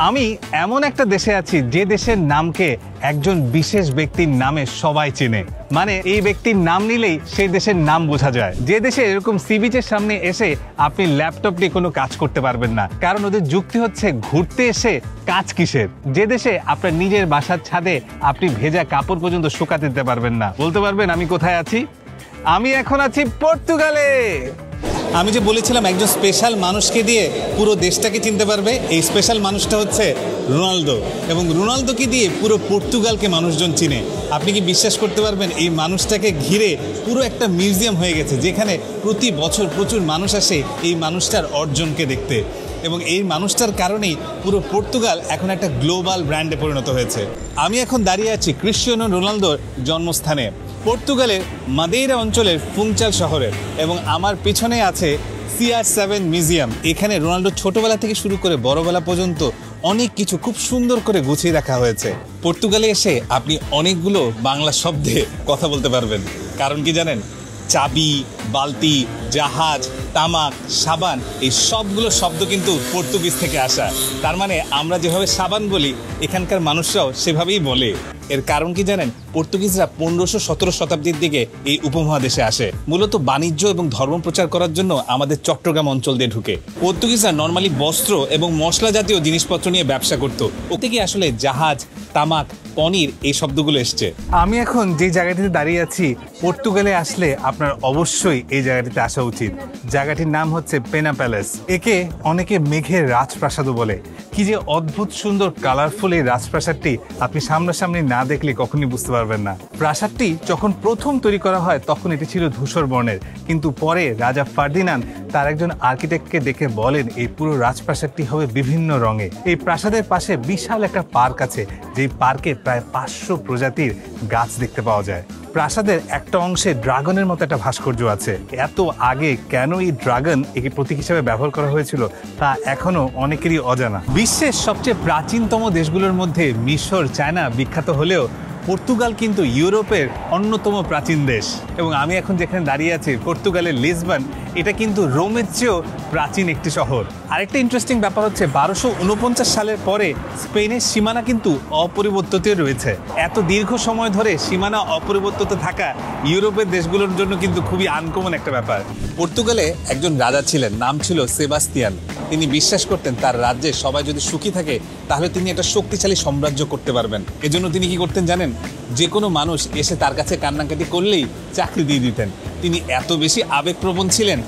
আমি এমন একটা দেশে আছি যে দেশের নামকে একজন বিশেষ ব্যক্তির নামে সবাই চেনে, মানে এই ব্যক্তির নাম নিলেই সেই দেশের নাম বোঝা যায়। যে দেশে এরকম সি বিচের সামনে এসে আপনি ল্যাপটপ নিয়ে কোনো কাজ করতে পারবেন না, কারণ ওদের যুক্তি হচ্ছে ঘুরতে এসে কাজ কিসের। যে দেশে আপনার নিজের বাসার ছাদে আপনি ভেজা কাপড় পর্যন্ত শুকাতে দিতে পারবেন না। বলতে পারবেন আমি কোথায় আছি? আমি এখন আছি পর্তুগালে। আমি যে বলেছিলাম একজন স্পেশাল মানুষকে দিয়ে পুরো দেশটাকে চিনতে পারবে, এই স্পেশাল মানুষটা হচ্ছে রোনালদো। এবং রোনালদোকে দিয়ে পুরো পর্তুগালকে মানুষজন চিনে। আপনি কি বিশ্বাস করতে পারবেন এই মানুষটাকে ঘিরে পুরো একটা মিউজিয়াম হয়ে গেছে, যেখানে প্রতি বছর প্রচুর মানুষ আসে এই মানুষটার অর্জনকে দেখতে। এবং এই মানুষটার কারণেই পুরো পর্তুগাল এখন একটা গ্লোবাল ব্র্যান্ডে পরিণত হয়েছে। আমি এখন দাঁড়িয়ে আছি ক্রিশ্চিয়ানো রোনালদোর জন্মস্থানে, পর্তুগালের মাদেইরা অঞ্চলের ফুংচাল শহরে, এবং আমার পিছনে আছে CR7 মিউজিয়াম। এখানে রোনালদো ছোটবেলা থেকে শুরু করে বড়বেলা পর্যন্ত অনেক কিছু খুব সুন্দর করে গুছিয়ে রাখা হয়েছে। পর্তুগালে এসে আপনি অনেকগুলো বাংলা শব্দে কথা বলতে পারবেন। কারণ কি জানেন? চাবি, বালতি, জাহাজ, তামাক, সাবান, এই সবগুলো শব্দ কিন্তু পর্তুগিজ থেকে আসা। তার মানে আমরা যেভাবে সাবান বলি, এখানকার মানুষরাও সেভাবেই বলে। এর কারণ কি জানেন? পর্তুগিজরা 1500-17 শতাব্দীর দিকে এই উপমহাদেশে আসে মূলত বাণিজ্য এবং ধর্ম প্রচার করার জন্য আমাদের চট্টগ্রাম অঞ্চল দিয়ে ঢুকে। পর্তুগিজরা নর্মালি বস্ত্র এবং মশলা জাতীয় জিনিসপত্র নিয়ে ব্যবসা করত। ওতে কি আসলে জাহাজ, তামাক, পনির এই শব্দগুলো এসছে। আমি এখন যে জায়গাটিতে দাঁড়িয়ে আছি, পর্তুগালে আসলে আপনার অবশ্যই এই জায়গাটিতে আসা উচিত। জায়গাটির নাম হচ্ছে পেনা প্যালেস। একে অনেকে মেঘের রাজপ্রাসাদও বলে। কি যে অদ্ভুত সুন্দর কালারফুল এই রাজপ্রাসাদটি আপনি সামনাসামনি না দেখলে কখনই বুঝতে পারবেন না। প্রাসাদটি যখন প্রথম তৈরি করা হয় তখন এটি ছিল ধূসর বর্ণের, কিন্তু পরে রাজা ফার্দিনান্দ তার একজন আর্কিটেক্টকে ডেকে বলেন এই পুরো রাজপ্রাসাদটি হবে বিভিন্ন রঙে। এই প্রাসাদের পাশে বিশাল একটা পার্ক আছে, যেই পার্কে প্রায় 500 প্রজাতির গাছ দেখতে পাওয়া যায়। প্রাসাদের একটা অংশে ড্রাগনের মতো একটা ভাস্কর্য আছে। এত আগে কেন এই ড্রাগন একে প্রতীক হিসেবে ব্যবহার করা হয়েছিল তা এখনো অনেকেরই অজানা। বিশ্বের সবচেয়ে প্রাচীনতম দেশগুলোর মধ্যে মিশর, চায়না বিখ্যাত হলেও পর্তুগাল কিন্তু ইউরোপের অন্যতম প্রাচীন দেশ। এবং আমি এখন যেখানে দাঁড়িয়ে আছি পর্তুগালের লিসবন, এটা কিন্তু রোমের চেয়েও প্রাচীন একটি শহর। আরেকটা ইন্টারেস্টিং ব্যাপার হচ্ছে 1249 সালের পরে স্পেনের সীমানা কিন্তু অপরিবর্তিত রয়েছে। এত দীর্ঘ সময় ধরে সীমানা অপরিবর্তিত থাকা ইউরোপের দেশগুলোর জন্য কিন্তু খুবই আনকমন একটা ব্যাপার। পর্তুগালে একজন রাজা ছিলেন, নাম ছিল সেবাস্তিয়ান। তিনি বিশ্বাস করতেন তার রাজ্যে সবাই যদি সুখী থাকে তাহলে তিনি একটা শক্তিশালী সাম্রাজ্য করতে পারবেন। এজন্য তিনি কি করতেন জানেন? যে কোনো মানুষ এসে তার কাছে কান্নাকাটি করলেই চাকরি দিয়ে দিতেন। তিনি এত বেশি আবেগপ্রবণ ছিলেন,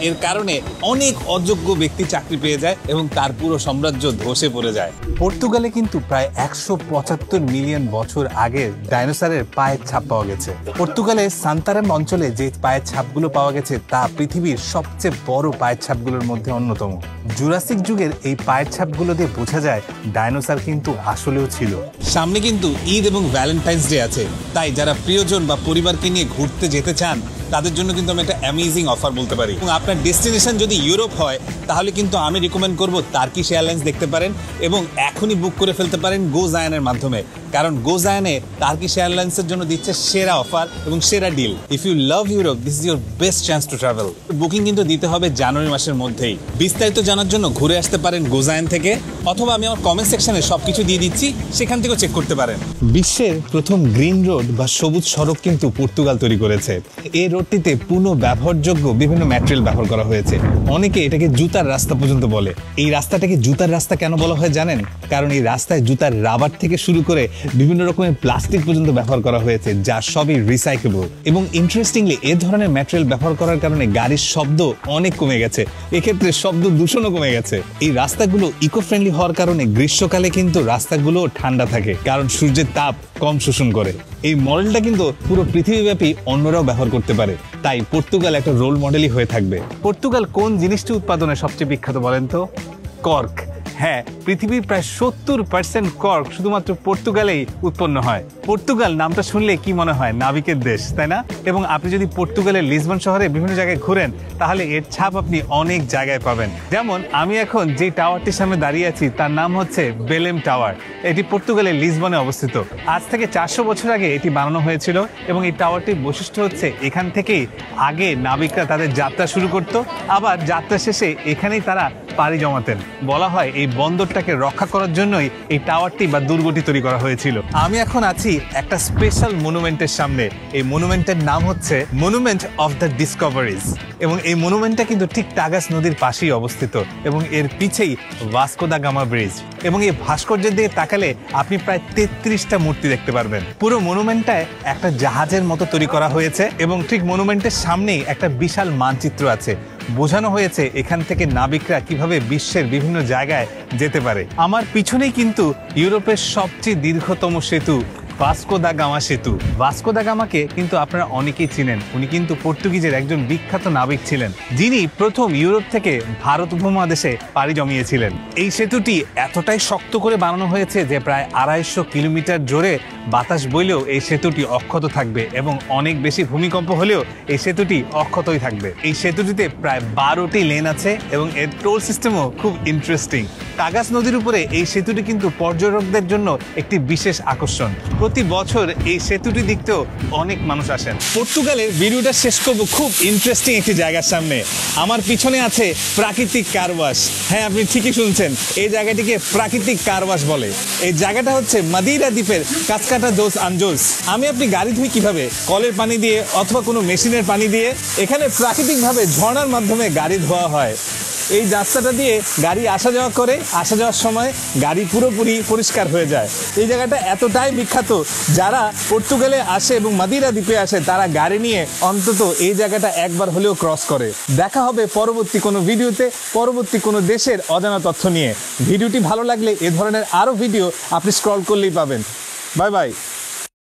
এর কারণে অনেক অযোগ্য ব্যক্তি চাকরি পেয়ে যায় এবং তার পুরো সাম্রাজ্য ধসে পড়ে যায়। পর্তুগালে কিন্তু প্রায় 175 মিলিয়ন বছর আগে ডাইনোসরের পায়ের ছাপ পাওয়া গেছে। পর্তুগালের সান্তারেম অঞ্চলে যে পায়ের ছাপগুলো পাওয়া গেছে তা পৃথিবীর সবচেয়ে বড় পায়ের ছাপগুলোর মধ্যে অন্যতম। জুরাসিক যুগের এই পায়ের ছাপগুলো দিয়ে বোঝা যায় ডাইনোসর কিন্তু আসলেও ছিল। সামনে কিন্তু ঈদ এবং ভ্যালেন্টাইন্স ডে আছে, তাই যারা প্রিয়জন বা পরিবারকে নিয়ে ঘুরতে যেতে চান তাদের জন্য কিন্তু আমি একটা অ্যামেজিং অফার বলতে পারি। এবং আপনার ডেস্টিনেশন যদি ইউরোপ হয় তাহলে কিন্তু আমি রিকমেন্ড করব টার্কিশ এয়ারলাইন্স দেখতে পারেন এবং এখনই বুক করে ফেলতে পারেন গোজায়ানের মাধ্যমে, কারণ গোজায়ানে টার্কিশ এয়ারলাইন্সের জন্য দিচ্ছে সেরা অফার এবং সেরা deal. If you love Europe, this is your best chance to travel. Booking কিন্তু দিতে হবে জানুয়ারি মাসের মধ্যেই। বিস্তারিত জানার জন্য ঘুরে আসতে পারেন গোজায়ান থেকে, অথবা আমি আমার কমেন্ট সেকশনে সবকিছু দিয়ে দিচ্ছি, সেখান থেকেও চেক করতে পারেন। বিশ্বের প্রথম গ্রিন রোড বা সবুজ সড়ক কিন্তু পর্তুগাল তৈরি করেছে। এই রোডটিতে পুনঃ ব্যবহারযোগ্য বিভিন্ন ম্যাটেরিয়াল ব্যবহার করা হয়েছে। অনেকে এটাকে জুতার রাস্তা পর্যন্ত বলে। এই রাস্তাটাকে জুতার রাস্তা কেন বলা হয় জানেন? কারণ এই রাস্তায় জুতার রাবার থেকে শুরু করে বিভিন্ন রকমের প্লাস্টিক পর্যন্ত ব্যবহার করা হয়েছে, যা সবই রিসাইকেবল। এবং ইন্টারেস্টিংলি এ ধরনের ম্যাটেরিয়াল ব্যবহার করার কারণে গাড়ির শব্দ অনেক কমে গেছে, এক্ষেত্রে শব্দ দূষণও কমে গেছে। এই রাস্তাগুলো ইকো ফ্রেন্ডলি হওয়ার কারণে গ্রীষ্মকালে কিন্তু রাস্তাগুলো ঠান্ডা থাকে, কারণ সূর্যের তাপ কম শোষণ করে। এই মডেলটা কিন্তু পুরো পৃথিবীব্যাপী অন্যরাও ব্যবহার করতে পারে, তাই পর্তুগাল একটা রোল মডেলই হয়ে থাকবে। পর্তুগাল কোন জিনিসটি উৎপাদনে সবচেয়ে বিখ্যাত বলেন তো? কর্ক। হ্যাঁ, পৃথিবীর প্রায় 70% কর্ক শুধুমাত্র পর্তুগালেই উৎপন্ন হয়। পর্তুগাল নামটা শুনলে কি মনে হয়? নাবিকের দেশ, তাই না? এবং আপনি যদি পর্তুগালের লিসবন শহরে বিভিন্ন জায়গায় ঘুরেন তাহলে এর ছাপ আপনি অনেক জায়গায় পাবেন। যেমন আমি এখন যে টাওয়ারটির সামনে দাঁড়িয়ে আছি তার নাম হচ্ছে বেলেম টাওয়ার। এটি পর্তুগালের লিসবনে অবস্থিত। আজ থেকে 400 বছর আগে এটি বানানো হয়েছিল এবং এই টাওয়ারটির বৈশিষ্ট্য হচ্ছে এখান থেকেই আগে নাবিকরা তাদের যাত্রা শুরু করত, আবার যাত্রা শেষে এখানেই তারা পাড়ি জমাতেন। বলা হয় এই বন্দরটাকে রক্ষা করার জন্যই এই টাওয়ারটি বা দুর্গটি তৈরি করা হয়েছিল। আমি এখন আছি একটা স্পেশাল মনুমেন্টের সামনে। এই মনুমেন্টের নাম হচ্ছে মনুমেন্ট অফ দ্য ডিসকভারিজ এবং এই মনুমেন্টটা কিন্তু ঠিক টাগাস নদীর পাশেই অবস্থিত এবং এর পিছেই ভাস্কো দা গামা ব্রিজ। এবং এই ভাস্কর্যের দিকে তাকালে আপনি প্রায় 33টা মূর্তি দেখতে পারবেন। পুরো মনুমেন্টটায় একটা জাহাজের মতো তৈরি করা হয়েছে এবং ঠিক মনুমেন্টের সামনেই একটা বিশাল মানচিত্র আছে। বোঝানো হয়েছে এখান থেকে নাবিকরা কিভাবে বিশ্বের বিভিন্ন জায়গায় যেতে পারে। আমার পিছনেই কিন্তু ইউরোপের সবচেয়ে দীর্ঘতম সেতু ভাস্কো দা গামা সেতু। ভাস্কো দা গামাকে কিন্তু আপনারা অনেকেই চিনেন। উনি কিন্তু পর্তুগিজের একজন বিখ্যাত নাবিক ছিলেন, যিনি প্রথম ইউরোপ থেকে ভারত উপমহাদেশে পাড়ি জমিয়েছিলেন। এই সেতুটি এতটাই শক্ত করে বানানো হয়েছে যে প্রায় 250 কিলোমিটার জোরে বাতাস বইলেও এই সেতুটি অক্ষত থাকবে এবং অনেক বেশি ভূমিকম্প হলেও এই সেতুটি অক্ষতই থাকবে। এই সেতুটিতে প্রায় 12টি লেন আছে এবং এর টোল সিস্টেমও খুব ইন্টারেস্টিং। টাগাস নদীর উপরে এই সেতুটি কিন্তু পর্যটকদের জন্য একটি বিশেষ আকর্ষণ। প্রতি বছর এই সেতুটি দেখতেও অনেক মানুষ আসেন। পর্তুগালের ভিডিওটা শেষ করবো খুব ইন্টারেস্টিং একটি জায়গার সামনে। আমার পিছনে আছে প্রাকৃতিক কারওয়াশ। হ্যাঁ, আপনি ঠিকই শুনছেন, এই জায়গাটিকে প্রাকৃতিক কারওয়াশ বলে। এই জায়গাটা হচ্ছে মাদিরা দ্বীপের কাসকাটা দোস আঞ্জোস। আপনি গাড়ি ধুই কিভাবে? কলের পানি দিয়ে অথবা কোনো মেশিনের পানি দিয়ে। এখানে প্রাকৃতিকভাবে ঝর্ণার মাধ্যমে গাড়ি ধোয়া হয়। এই রাস্তাটা দিয়ে গাড়ি আসা যাওয়া করে, আসা যাওয়ার সময় গাড়ি পুরোপুরি পরিষ্কার হয়ে যায়। এই জায়গাটা এতটাই বিখ্যাত, যারা পর্তুগালে আসে এবং মাদিরা দ্বীপে আসে তারা গাড়ি নিয়ে অন্তত এই জায়গাটা একবার হলেও ক্রস করে। দেখা হবে পরবর্তী কোনো ভিডিওতে, পরবর্তী কোনো দেশের অজানা তথ্য নিয়ে। ভিডিওটি ভালো লাগলে এ ধরনের আরও ভিডিও আপনি স্ক্রল করলেই পাবেন। Bye bye.